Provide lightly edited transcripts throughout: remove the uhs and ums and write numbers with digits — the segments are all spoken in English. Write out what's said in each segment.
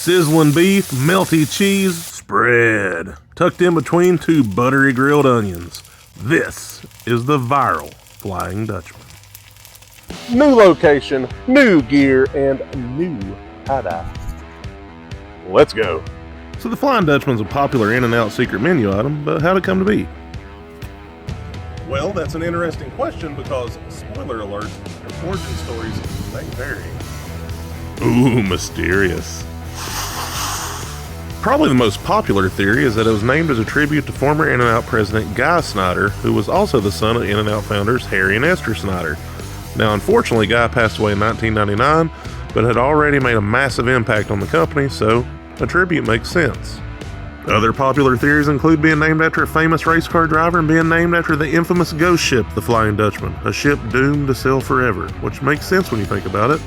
Sizzling beef, melty cheese, spread, tucked in between two buttery grilled onions. This is the viral Flying Dutchman. New location, new gear, and new tie-dye. Let's go. So the Flying Dutchman's a popular In-N-Out secret menu item, but how'd it come to be? Well, that's an interesting question because, spoiler alert, their origin stories may vary. Ooh, mysterious. Probably the most popular theory is that it was named as a tribute to former In-N-Out president Guy Snyder, who was also the son of In-N-Out founders Harry and Esther Snyder. Now, unfortunately, Guy passed away in 1999, but had already made a massive impact on the company, so a tribute makes sense. Other popular theories include being named after a famous race car driver and being named after the infamous ghost ship, the Flying Dutchman, a ship doomed to sail forever, which makes sense when you think about it.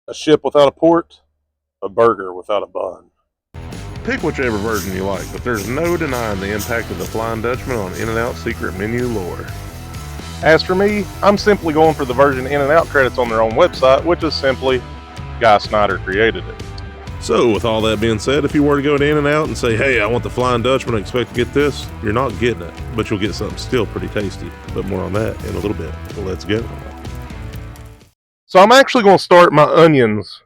A ship without a port, a burger without a bun. Pick whichever version you like, but there's no denying the impact of the Flying Dutchman on In-N-Out secret menu lore. As for me, I'm simply going for the version In-N-Out credits on their own website, which is simply Guy Snyder created it. So, with all that being said, if you were to go to In-N-Out and say, hey, I want the Flying Dutchman and expect to get this, you're not getting it, but you'll get something still pretty tasty. But more on that in a little bit. Well, let's go. So I'm actually going to start my onions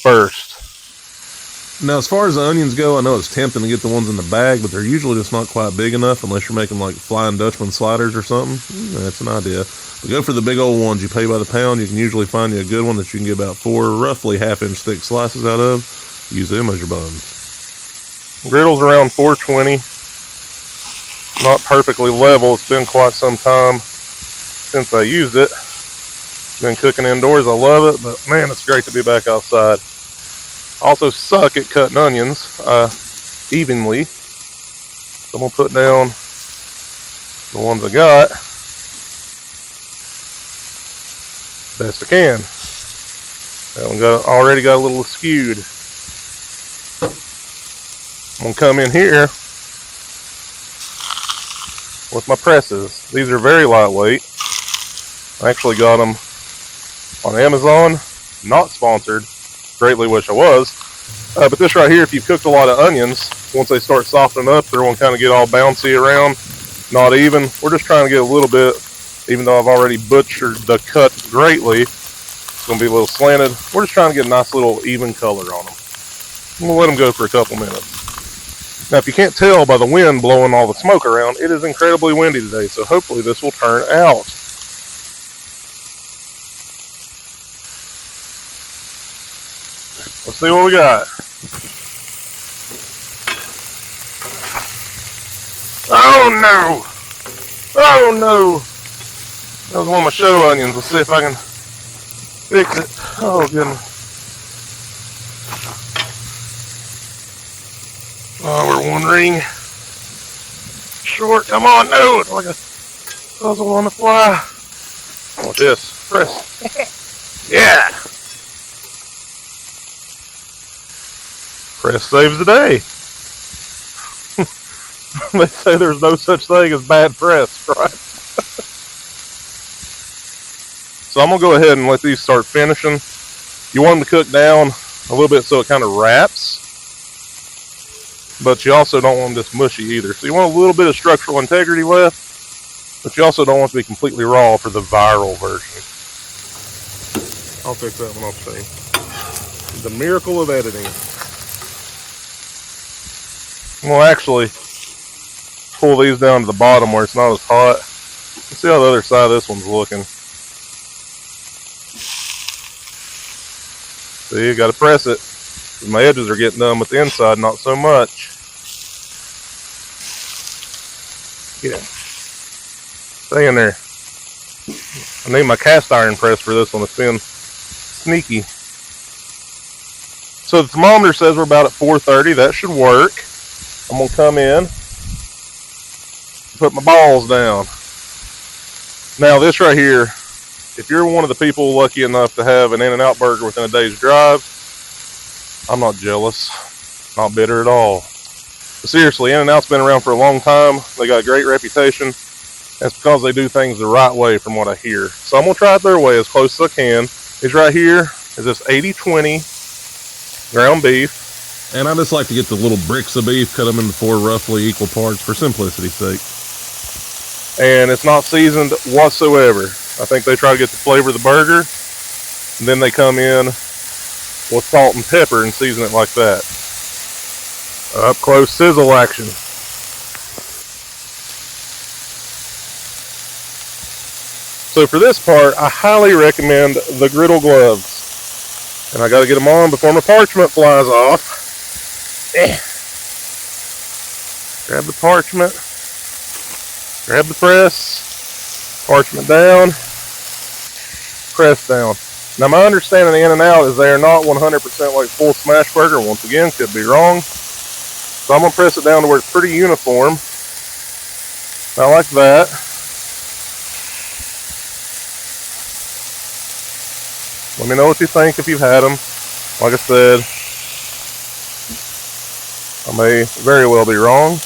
first. Now, as far as the onions go, I know it's tempting to get the ones in the bag, but they're usually just not quite big enough unless you're making like Flying Dutchman sliders or something. That's an idea. But go for the big old ones. You pay by the pound. You can usually find you a good one that you can get about 4 roughly half-inch thick slices out of. Use them as your buns. Griddle's around 420. Not perfectly level. It's been quite some time since I used it. Been cooking indoors. I love it, but man, it's great to be back outside. I also suck at cutting onions evenly. So I'm going to put down the ones I got best I can. That one already got a little skewed. I'm going to come in here with my presses. These are very lightweight. I actually got them on Amazon. Not sponsored. Greatly wish I was. But this right here, if you've cooked a lot of onions, once they start softening up, they're going to kind of get all bouncy around, not even. We're just trying to get a little bit, even though I've already butchered the cut greatly, it's going to be a little slanted. We're just trying to get a nice little even color on them. I'm going to let them go for a couple minutes. Now, if you can't tell by the wind blowing all the smoke around, it is incredibly windy today, so hopefully this will turn out. Let's see what we got. Oh no! Oh no! That was one of my show onions. Let's see if I can fix it. Oh goodness. Oh, we're one ring short. Come on, no! It's like a puzzle on the fly. What's this? Press. Yeah! Press saves the day. They say there's no such thing as bad press, right? So I'm going to go ahead and let these start finishing. You want them to cook down a little bit so it kind of wraps. But you also don't want them just mushy either. So you want a little bit of structural integrity left. But you also don't want it to be completely raw for the viral version. I'll fix that one off screen. The miracle of editing. We'll actually pull these down to the bottom where it's not as hot. Let's see how the other side of this one's looking. See, you gotta press it. My edges are getting done, but the inside not so much. Yeah. Stay in there. I need my cast iron press for this one. It's been sneaky. So the thermometer says we're about at 430. That should work. I'm going to come in, put my balls down. Now this right here, if you're one of the people lucky enough to have an In-N-Out burger within a day's drive, I'm not jealous, not bitter at all. But seriously, In-N-Out's been around for a long time. They got a great reputation. That's because they do things the right way from what I hear. So I'm going to try it their way as close as I can. Is right here is this 80-20 ground beef. And I just like to get the little bricks of beef, cut them into 4 roughly equal parts for simplicity's sake. And it's not seasoned whatsoever. I think they try to get the flavor of the burger, and then they come in with salt and pepper and season it like that. Up close sizzle action. So for this part, I highly recommend the Griddle gloves. And I got to get them on before my parchment flies off. Grab the parchment. Grab the press. Parchment down. Press down. Now my understanding of In-N-Out is they are not 100% like full Smashburger. Once again, could be wrong. So I'm going to press it down to where it's pretty uniform. Not like that. Let me know what you think if you've had them. Like I said, I may very well be wrong.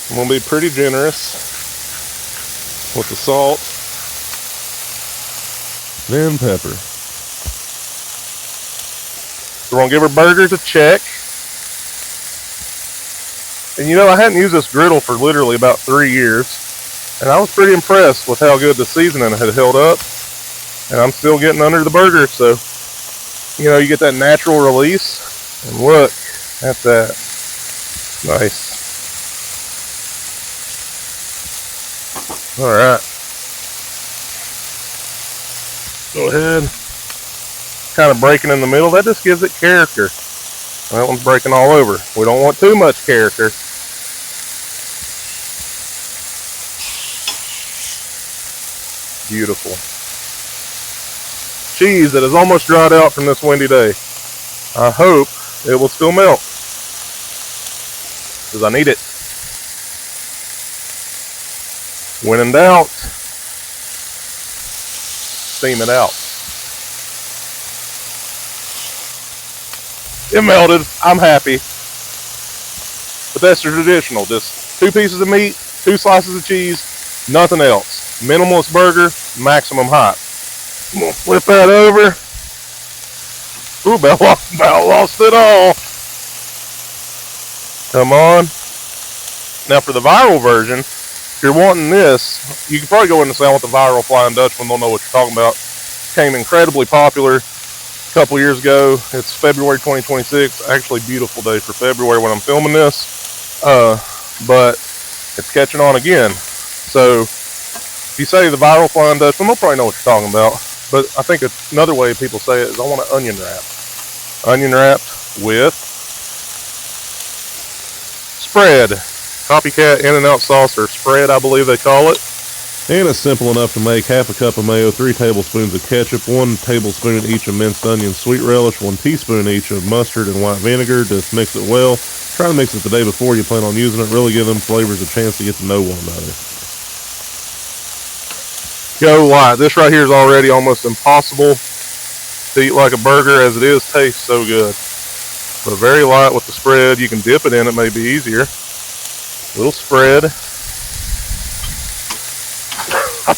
I'm going to be pretty generous with the salt. Then pepper. So we're going to give our burgers a check. And you know, I hadn't used this griddle for literally about 3 years. And I was pretty impressed with how good the seasoning had held up. And I'm still getting under the burger, so, you know, you get that natural release. And look at that. Nice. Alright. Go ahead. Kind of breaking in the middle. That just gives it character. That one's breaking all over. We don't want too much character. Beautiful. Cheese that has almost dried out from this windy day. I hope it will still melt, because I need it. When in doubt, steam it out. It melted. I'm happy. But that's the traditional. Just 2 pieces of meat, 2 slices of cheese, nothing else. Minimalist burger, maximum height. I'm gonna flip that over. Ooh, about lost it all. Come on. Now for the viral version, if you're wanting this, you can probably go in and say, I want the viral Flying Dutchman. They'll know what you're talking about. Came incredibly popular a couple years ago. It's February 2026. Actually, beautiful day for February when I'm filming this. But it's catching on again. So if you say the viral Flying Dutchman, they'll probably know what you're talking about. But I think another way people say it is, I want an onion wrap. Onion wrapped with spread. Copycat In-N-Out sauce, or spread, I believe they call it. And it's simple enough to make. 1/2 cup of mayo, 3 tablespoons of ketchup, 1 tablespoon each of minced onion, sweet relish, 1 teaspoon each of mustard and white vinegar. Just mix it well. Try to mix it the day before you plan on using it. Really give them flavors a chance to get to know one another. Go light. This right here is already almost impossible to eat like a burger, as it is tastes so good. But very light with the spread. You can dip it in, it may be easier. Little spread.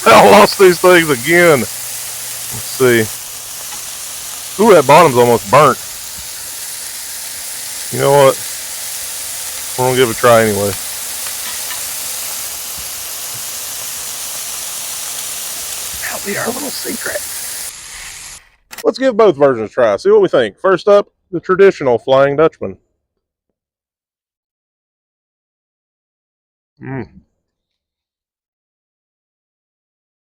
I lost these things again. Let's see. Ooh, that bottom's almost burnt. You know what? We're gonna give it a try anyway. That'll be our little secret. Let's give both versions a try. See what we think. First up, the traditional Flying Dutchman.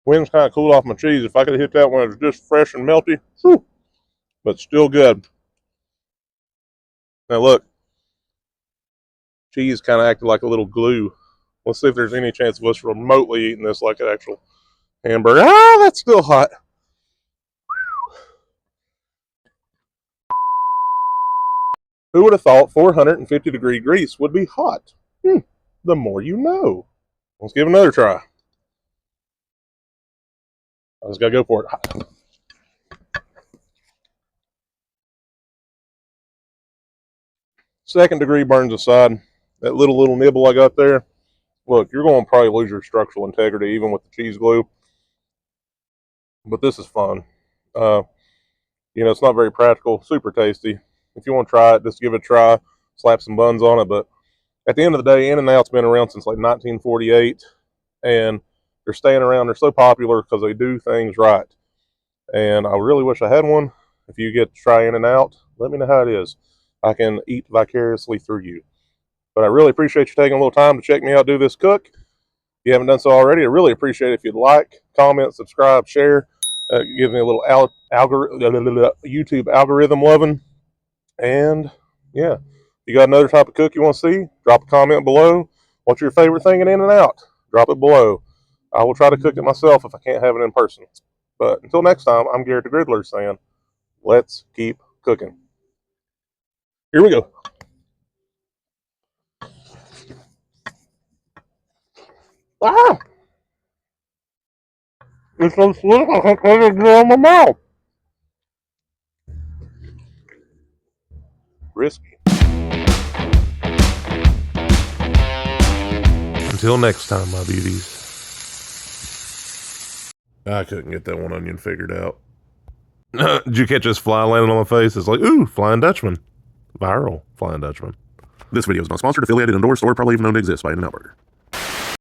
Wind's kind of cooled off my cheese. If I could hit that when it was just fresh and melty, whew, but still good. Now look, cheese kind of acted like a little glue. Let's see if there's any chance of us remotely eating this like an actual hamburger. Ah, that's still hot. Who would have thought 450-degree grease would be hot? The more you know. Let's give it another try. I just gotta go for it. Second degree burns aside. That little nibble I got there. Look, you're going to probably lose your structural integrity even with the cheese glue. But this is fun. You know, it's not very practical, super tasty. If you want to try it, just give it a try, slap some buns on it. But at the end of the day, In-N-Out's been around since like 1948, and they're staying around. They're so popular because they do things right. And I really wish I had one. If you get to try In-N-Out, let me know how it is. I can eat vicariously through you. But I really appreciate you taking a little time to check me out do this cook. If you haven't done so already, I really appreciate it if you'd like, comment, subscribe, share. Give me a little YouTube algorithm loving. And yeah, if you got another type of cook you want to see, drop a comment below. What's your favorite thing in In-N-Out? Drop it below. I will try to cook it myself if I can't have it in person. But until next time, I'm Garrett the Griddler saying, let's keep cooking. Here we go. Ah! It's so sweet, I can't get it in my mouth. Risky. Until next time, my beauties. I couldn't get that one onion figured out. Did you catch this fly landing on my face? It's like, ooh, Flying Dutchman. Viral Flying Dutchman. This video is not sponsored, affiliated, endorsed, or probably even known to exist by In-N-Out Burger.